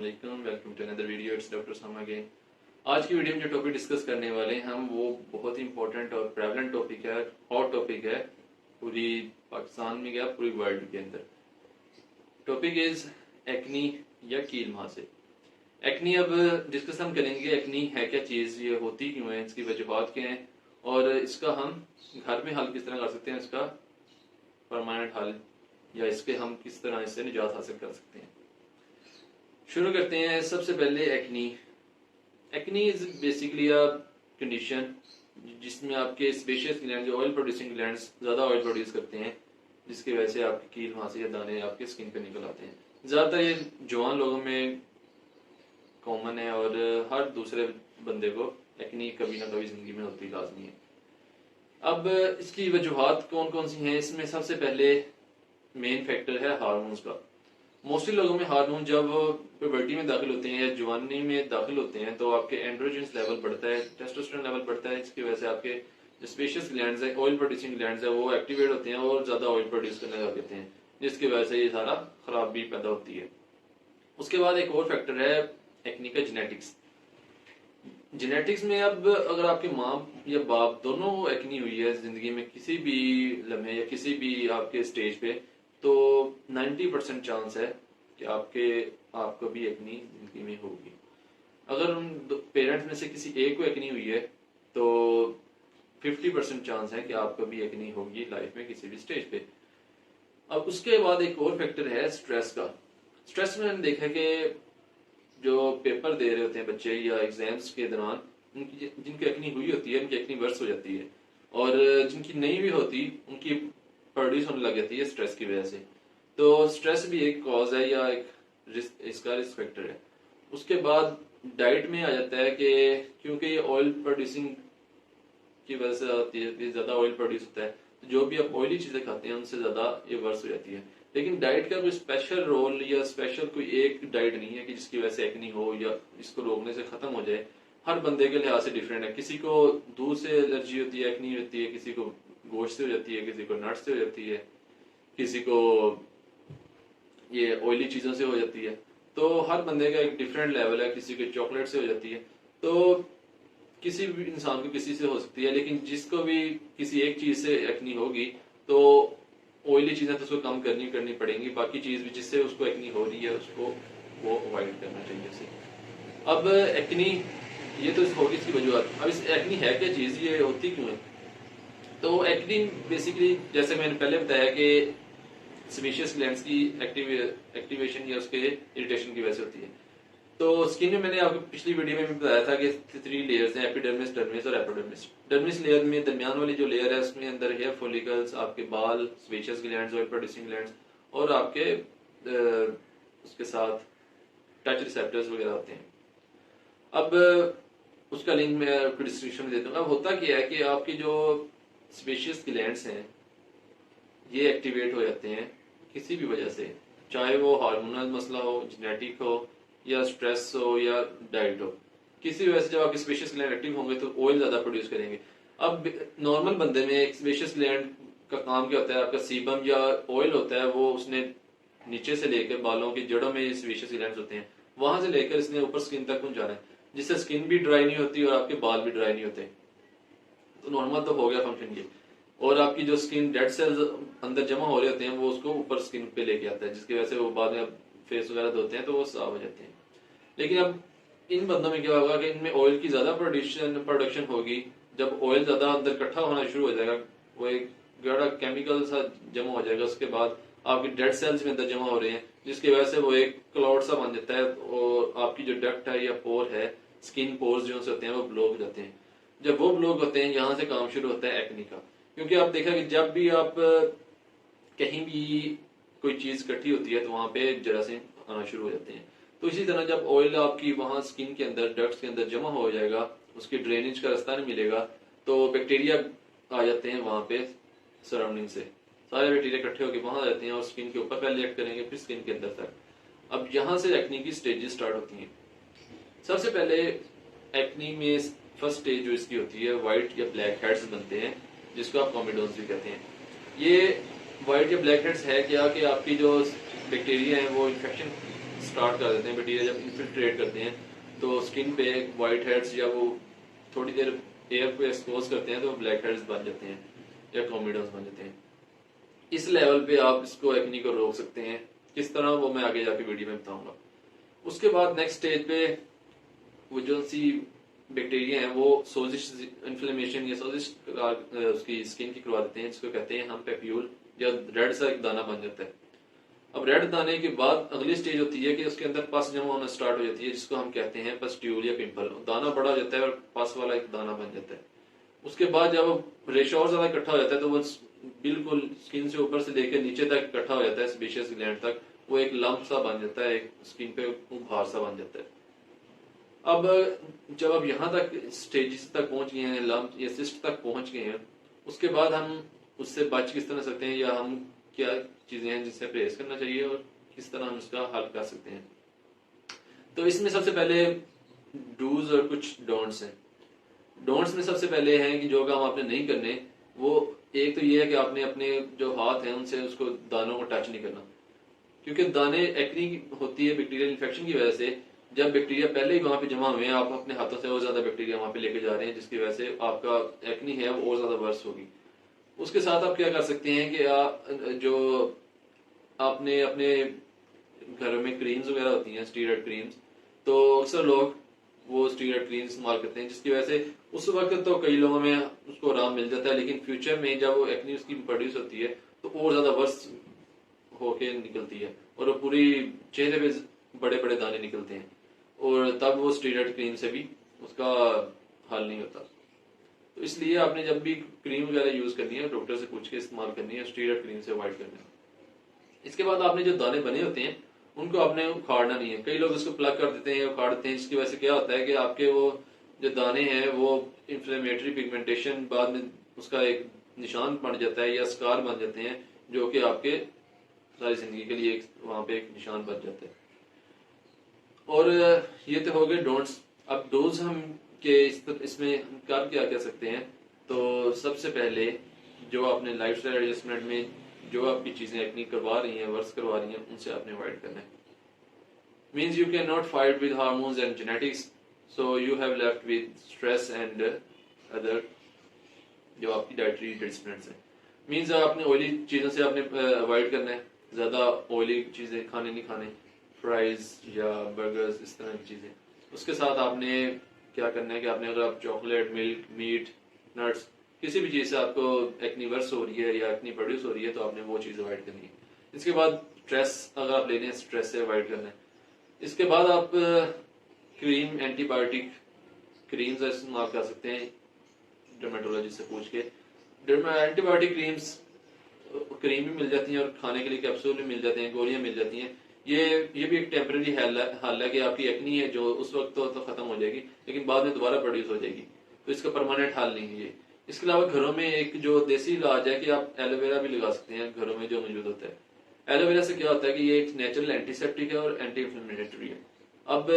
Welcome to another video. It's doctor Sam again. आज की video में जो टॉपिक डिस्कस करने वाले हैं हम, वो बहुत ही इंपॉर्टेंट और प्रेवलेंट टॉपिक है, हॉट टॉपिक है पूरी पाकिस्तान में, क्या पूरी वर्ल्ड के अंदर। टॉपिक इज एक्नी या कील मुहासे। एक्नी अब डिस्कस हम करेंगे, एक्नी है क्या चीज़, ये होती क्यों है, इसकी वजूहत क्या हैं और इसका हम घर में हल किस तरह कर सकते हैं, इसका परमानेंट हल, या इसके हम किस तरह इससे निजात हासिल कर सकते हैं। शुरू करते हैं। सबसे पहले acne. Acne is basically a condition जिसमें आपके स्पेशियस ग्लैंड, जो ऑयल प्रोड्यूसिंग ग्लैंड्स ज्यादा ऑयल प्रोड्यूस करते हैं, जिसकी वजह से आपकी कील मुहासे या दाने आपके स्किन पे निकल आते हैं। ज्यादातर ये जवान लोगों में कॉमन है और हर दूसरे बंदे को एक्नी कभी ना कभी जिंदगी में होती लाजमी है। अब इसकी वजूहत कौन कौन सी हैं, इसमें सबसे पहले मेन फैक्टर है हार्मोन्स का। मोस्टली लोगों में हार्मोन जब प्यूबर्टी में दाखिल होते हैं या जवानी में दाखिल होते हैं तो आपके एंड्रोजन्स लेवल बढ़ता है, टेस्टोस्टेरोन लेवल बढ़ता है। इसकी वजह से आपके जो स्पेशियस ग्लैंड्स है, ऑयल प्रोड्यूसिंग ग्लैंड्स है, वो एक्टिवेट होते हैं और ज्यादा ऑयल प्रोड्यूस करने लग जाते हैं, जिसकी वजह से ये सारा खराबी पैदा होती है। उसके बाद एक और फैक्टर है एक्नी का, जेनेटिक्स। जेनेटिक्स में अब अगर आपके माँ या बाप दोनों को एक्नी हुई है जिंदगी में किसी भी लम्हे या किसी भी आपके स्टेज पे, तो 90% चांस है कि आपको भी एक्नी जिंदगी में होगी। अगर उन पेरेंट्स में से किसी एक को एक्नी हुई है तो 50% चांस है कि आपको भी एक्नी होगी लाइफ में किसी भी स्टेज पे। अब उसके बाद एक और फैक्टर है स्ट्रेस का। स्ट्रेस में हमने देखा कि जो पेपर दे रहे होते हैं बच्चे या एग्जाम्स के दौरान, उनकी जिनकी एक्नी हुई होती है उनकी एक्नी वर्स हो जाती है, और जिनकी नहीं भी होती उनकी प्रोड्यूस होने लग जाती है स्ट्रेस की वजह से। तो स्ट्रेस भी एक कॉज है या एक इसका रिस्क फैक्टर है। उसके बाद डाइट में आ जाता है कि क्योंकि ये ऑयल प्रोड्यूसिंग की वजह से आती है कि ज्यादा ऑयल प्रोड्यूस होता है, तो जो भी आप ऑयली चीजें खाते हैं उनसे ज्यादा ये वर्स हो जाती है। लेकिन डाइट का कोई स्पेशल रोल या स्पेशल कोई एक डाइट नहीं है कि जिसकी वजह से एक्नी हो या इसको रोकने से खत्म हो जाए। हर बंदे के लिहाज से डिफरेंट है। किसी को दूध से एलर्जी होती है, एक्नी होती है, किसी को गोश्त से हो जाती है, किसी को नट्स से हो जाती है, किसी को ये ऑयली चीजों से हो जाती है। तो हर बंदे का एक डिफरेंट लेवल है। किसी को चॉकलेट से हो जाती है, तो किसी भी इंसान को किसी से हो सकती है। लेकिन जिसको भी किसी एक चीज से एक्नी होगी तो ऑयली चीजें तो उसको कम करनी पड़ेंगी, बाकी चीज भी जिससे उसको एक्नी हो रही है उसको वो अवॉइड करना चाहिए उसे। अब एक्नी ये तो होगी इसकी वजूहत। अब इस एक्नी है क्या चीज, ये होती क्यों है? तो एक्नी बेसिकली जैसे मैंने पहले बताया कि सेबेशियस ग्लैंड्स की एक्टिवेशन या उसके इरिटेशन की वजह से होती है। तो स्किन में मैंने आपको पिछली वीडियो में भी बताया था कि 3 लेयर्स हैं, एपिडर्मिस, डर्मिस और एपोडर्मिस। डर्मिस लेयर में दरमियान वाली जो लेयर है उसमें अंदर हेयर फॉलिकल्स, आपके बाल, sebaceous glands, oil producing glands और आपके उसके साथ टच रिसेप्टर्स वगैरह होते हैं। अब उसका लिंक मैं आपको डिस्क्रिप्शन में देता हूँ। अब होता क्या है कि आपकी जो स्पेशियस ग्लैंड्स हैं ये एक्टिवेट हो जाते हैं किसी भी वजह से, चाहे वो हार्मोनल मसला हो, जेनेटिक हो या स्ट्रेस हो या डाइट हो। किसी वजह से जब आपके स्पेशियस ग्लैंड एक्टिव होंगे तो ऑयल ज्यादा प्रोड्यूस करेंगे। अब नॉर्मल बंदे में स्पेशियस ग्लैंड का काम क्या होता है, आपका सीबम या ऑयल होता है, वो उसने नीचे से लेकर बालों की जड़ों में स्पेशियस ग्लैंड होते हैं, वहां से लेकर इसने ऊपर स्किन तक पहुंचाना है, जिससे स्किन भी ड्राई नहीं होती और आपके बाल भी ड्राई नहीं होते। तो नॉर्मल तो हो गया फंक्शन ये। और आपकी जो स्किन डेड सेल्स अंदर जमा हो रहे होते हैं वो उसको ऊपर स्किन पे लेके आता है, जिसकी वजह से वो बाद में फेस वगैरह धोते हैं तो वो साफ हो जाते हैं। लेकिन अब इन बंदों में क्या होगा कि इनमें ऑयल की ज्यादा प्रोडक्शन होगी। जब ऑयल ज्यादा अंदर इकट्ठा होना शुरू हो जाएगा, वो एक गाढ़ा केमिकल सा जमा हो जाएगा, उसके बाद आपकी डेड सेल्स में अंदर जमा हो रहे हैं, जिसकी वजह से वो एक क्लाउड सा बन जाता है और आपकी जो डक्ट है या पोर है, स्किन पोर्स जो होते हैं वो ब्लॉक हो जाते हैं। जब वो ब्लॉक होते हैं यहाँ से काम शुरू होता है एक्नी का। क्योंकि आप देखा कि जब भी आप कहीं भी कोई चीज इकट्ठी होती है तो वहां पे जरासीम आना शुरू हो जाते हैं। तो इसी तरह जब ऑयल आपकी वहां स्किन के अंदर, डक्ट्स के अंदर जमा हो जाएगा, उसकी ड्रेनेज का रास्ता नहीं मिलेगा, तो बैक्टीरिया आ जाते हैं वहां पे सराउंडिंग से। सारे बैक्टीरिया इकट्ठे होकर वहां आ जाते हैं और स्किन के ऊपर पहले एक्ट करेंगे, फिर स्किन के अंदर तक। अब यहाँ से एक्नी की स्टेजेस स्टार्ट होती हैं। सबसे पहले एक्नी में फर्स्ट स्टेज जो इसकी होती है, व्हाइट या ब्लैक हेड्स बनते हैं, जिसको आप कॉमिडोन्स भी कहते हैं। ये व्हाइट या ब्लैक हेड्स है क्या कि आपकी जो बैक्टीरिया है वो इन्फेक्शन स्टार्ट कर देते हैं, बैक्टीरिया जब इन्फिल्ट्रेट करते हैं तो स्किन पे वाइट हेड्स या वो थोड़ी देर एयर को एक्सपोज करते हैं तो ब्लैक हेड्स बन जाते हैं या कॉमिडोन्स बन जाते हैं। इस लेवल पे आप इसको एक्नी को रोक सकते हैं। किस तरह वो मैं आगे जाके वीडियो में बताऊंगा। उसके बाद नेक्स्ट स्टेज पे वो जो सी बैक्टीरिया हैं वो सोजिश इन्फ्लेमेशन या सोजिश उसकी स्किन की करवा देते हैं, जिसको कहते हैं हम पेप्यूल, या रेड सा एक दाना बन जाता है। अब रेड दाने के बाद अगली स्टेज होती है कि उसके अंदर पस जमा होना स्टार्ट हो जाती है, जिसको हम कहते हैं पस्ट्यूल या पिंपल। दाना बड़ा हो जाता है और पस वाला एक दाना बन जाता है। उसके बाद जब रेशा और ज्यादा इकट्ठा हो जाता है तो वो बिल्कुल स्किन से ऊपर से लेकर नीचे तक इकट्ठा हो जाता है, सेबेशियस ग्लैंड तक। वो एक लंप सा बन जाता है, एक स्किन पे उभार सा बन जाता है। अब जब आप यहाँ तक स्टेजेस तक पहुंच गए हैं, लंप या सिस्ट तक पहुंच गए हैं, उसके बाद हम उससे बच किस तरह सकते हैं, या हम क्या चीजें हैं जिससे परहेज करना चाहिए और किस तरह हम उसका हल कर सकते हैं। तो इसमें सबसे पहले डूज और कुछ डोंट्स हैं। डोंट्स में सबसे पहले है कि जो काम आपने नहीं करने, वो एक तो ये है कि आपने अपने जो हाथ हैं उनसे उसको दानों को टच नहीं करना, क्योंकि दाने एक्नी होती है बैक्टीरियल इन्फेक्शन की वजह से। जब बैक्टीरिया पहले ही वहां पे जमा हुए हैं, आप अपने हाथों से और ज्यादा बैक्टीरिया वहां पे लेके जा रहे हैं, जिसकी वजह से आपका एक्नी है वो और ज्यादा वर्स होगी। उसके साथ आप क्या कर सकते हैं कि जो आपने अपने घरों में क्रीम्स वगैरह होती हैं, स्टीरॉयड क्रीम्स, तो अक्सर लोग वो स्टीरॉयड क्रीम इस्तेमाल करते हैं, जिसकी वजह से उस वक्त तो कई लोगों में उसको आराम मिल जाता है, लेकिन फ्यूचर में जब वो एक्नी उसकी प्रोड्यूस होती है तो और ज्यादा वर्स होके निकलती है और वो पूरी चेहरे पे बड़े बड़े दाने निकलते हैं, और तब वो स्टीरॉयड क्रीम से भी उसका हल नहीं होता। तो इसलिए आपने जब भी क्रीम वगैरह यूज करनी है डॉक्टर से पूछ के इस्तेमाल करनी है, स्टीरॉयड क्रीम से अवॉइड करना है। इसके बाद आपने जो दाने बने होते हैं उनको आपने उखाड़ना नहीं है। कई लोग उसको प्लग कर देते हैं, उखाड़ देते हैं, जिसकी वजह से क्या होता है कि आपके वो जो दाने हैं वो इन्फ्लेमेटरी पिगमेंटेशन बाद में उसका एक निशान बन जाता है या स्कार बन जाते हैं, जो कि आपके सारी जिंदगी के लिए वहां पे एक निशान बन जाता है। और ये तो हो गए डोंट्स। अब डोज हम के इसमें हम क्या कह सकते हैं। तो सबसे पहले जो आपने लाइफस्टाइल एडजस्टमेंट में जो आपकी चीजें एक्नी करवा रही हैं, वर्स करवा रही हैं, उनसे आपने अवॉइड करना है। Means you can not fight with hormones and genetics, so you have left with stress and other जो आपकी डाइटरी एडजस्टमेंट्स हैं। मीन्स आपने ऑयली चीजों से आपने अवॉइड करना है, ज्यादा ऑयली चीजें खाने नहीं खाने, फ्राइज या बर्गर्स, इस तरह की चीजें। उसके साथ आपने क्या करना है कि आपने अगर आप चॉकलेट, मिल्क, मीट, नट्स, किसी भी चीज से आपको एक्नी वर्स हो रही है या एक्नी प्रोड्यूस हो रही है तो आपने वो चीज अवॉइड करनी है। इसके बाद स्ट्रेस अगर आप लेने हैं, स्ट्रेस से अवॉइड करना है। इसके बाद आप क्रीम, एंटीबायोटिक क्रीम्स इस्तेमाल कर सकते हैं डर्मेटोलॉजिस्ट से पूछ के। एंटीबायोटिक क्रीम्स क्रीम भी मिल जाती हैं और खाने के लिए कैप्सूल भी मिल जाते हैं, गोलियां मिल जाती हैं। ये भी एक टेम्पररी हल है कि आपकी एक्नी है जो उस वक्त तो खत्म हो जाएगी, लेकिन बाद में दोबारा प्रोड्यूस हो जाएगी, तो इसका परमानेंट हल नहीं है ये। इसके अलावा घरों में एक जो देसी इलाज है कि आप एलोवेरा भी लगा सकते हैं घरों में जो मौजूद होता है। एलोवेरा से क्या होता है कि ये एक नेचुरल एंटीसेप्टिक है और एंटी इंफ्लेमेटरी है। अब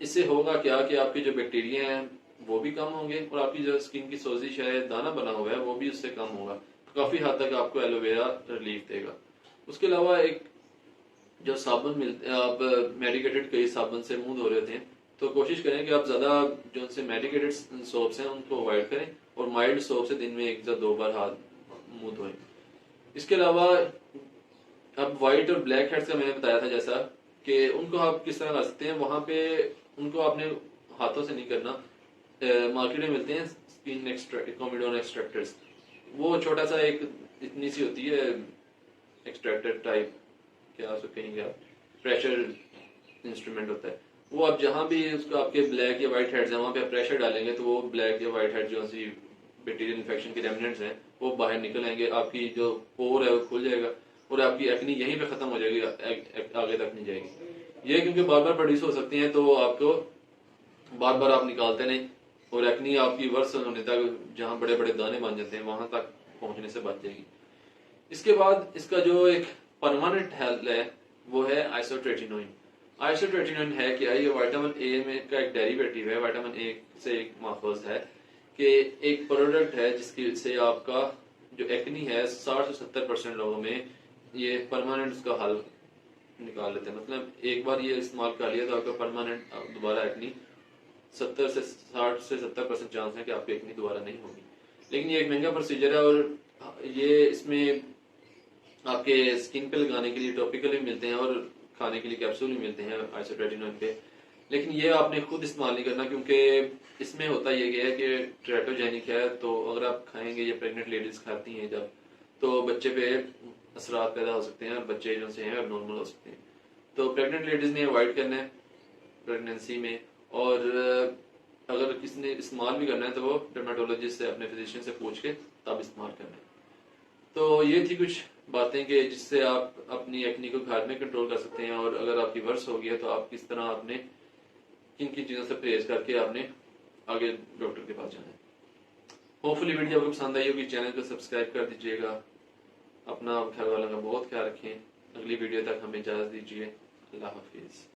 इससे होगा क्या कि आपके जो बैक्टीरिया हैं वो भी कम होंगे और आपकी जो स्किन की सोजिश है, दाना बना हुआ है, वो भी उससे कम होगा। काफी हद तक आपको एलोवेरा रिलीफ देगा। उसके अलावा एक जो साबुन मिलते हैं, आप मेडिकेटेड कई साबुन से मुंह धो रहे हैं तो कोशिश करें कि आप ज्यादा जो उनसे मेडिकेटेड सोप्स हैं उनको अवॉइड करें और माइल्ड सोप से दिन में 1 या 2 बार हाथ मुंह धोएं। इसके अलावा अब व्हाइट और ब्लैक हेड्स का मैंने बताया था जैसा कि उनको आप किस तरह कर सकते हैं। वहां पे उनको आपने हाथों से नहीं करना, मार्केट में मिलते हैं स्किन कोमिडोन एक्सट्रैक्टर्स। वो छोटा सा एक इतनी सी होती है एक्सट्रैक्टर टाइप, क्या उसको कहेंगे आप, प्रेशर इंस्ट्रूमेंट होता है। वो आप जहां भी उसको आपके ब्लैक या व्हाइट हेड्स हैं वहां पे आप प्रेशर डालेंगे तो वो ब्लैक या व्हाइट हेड जो सी बैक्टीरियल इन्फेक्शन के रेमिनेंट्स हैं वो बाहर निकल आएंगे, आपकी जो पोर है वो खुल जाएगा और आपकी एक्नी यहीं पे खत्म हो जाएगी, आगे तक नहीं जाएगी। ये क्योंकि बार बार प्रोड्यूस हो सकती है तो आपको बार बार आप निकालते नहीं और एक्नी आपकी वर्ष होने तक जहां बड़े बड़े दाने बन जाते हैं वहां तक पहुंचने से बच जाएगी। इसके बाद इसका जो एक परमानेंट हेल्थ है वो है आइसोट्रेटिनोइन। आइसोट्रेटिनोइन है कि ये विटामिन ए में का एक डेरिवेटिव है, विटामिन ए से एक माखूज है कि एक प्रोडक्ट है जिसकी से आपका जो एक्नी है 60 से 70% लोगों में ये परमानेंट उसका हल निकाल लेते हैं। मतलब एक बार ये इस्तेमाल कर लिया तो आपका परमानेंट दोबारा एक्नी 60 से 70% चांस है कि आपकी एक्नी दोबारा नहीं होगी। लेकिन ये एक महंगा प्रोसीजर है और ये इसमें आपके स्किन पे लगाने के लिए टॉपिकल भी मिलते हैं और खाने के लिए कैप्सूल भी मिलते हैं आइसोट्रेटिनोइन पे। लेकिन ये आपने खुद इस्तेमाल नहीं करना, क्योंकि इसमें होता ये है कि टेराटोजेनिक है, तो अगर आप खाएंगे, ये प्रेग्नेंट लेडीज खाती हैं जब, तो बच्चे पे असरात पैदा हो सकते हैं और बच्चे जो से हैं नॉर्मल हो सकते हैं। तो प्रेग्नेंट लेडीज ने अवॉइड करना है प्रेगनेंसी में। और अगर किसी ने इस्तेमाल भी करना है तो वो डर्मेटोलॉजिस्ट से, अपने फिजिशियन से पूछ के तब इस्तेमाल करना है। तो ये थी कुछ बातें कि जिससे आप अपनी एक्नी को घर में कंट्रोल कर सकते हैं, और अगर आपकी वर्स हो गई है तो आप किस तरह आपने किन किन चीज़ों से परहेज करके आपने आगे डॉक्टर के पास जाना है। होपफुली वीडियो आपको पसंद आई होगी। चैनल को सब्सक्राइब कर दीजिएगा। अपना घर वालों का बहुत ख्याल रखें। अगली वीडियो तक हमें इजाज़त दीजिए। अल्लाह हाफिज़।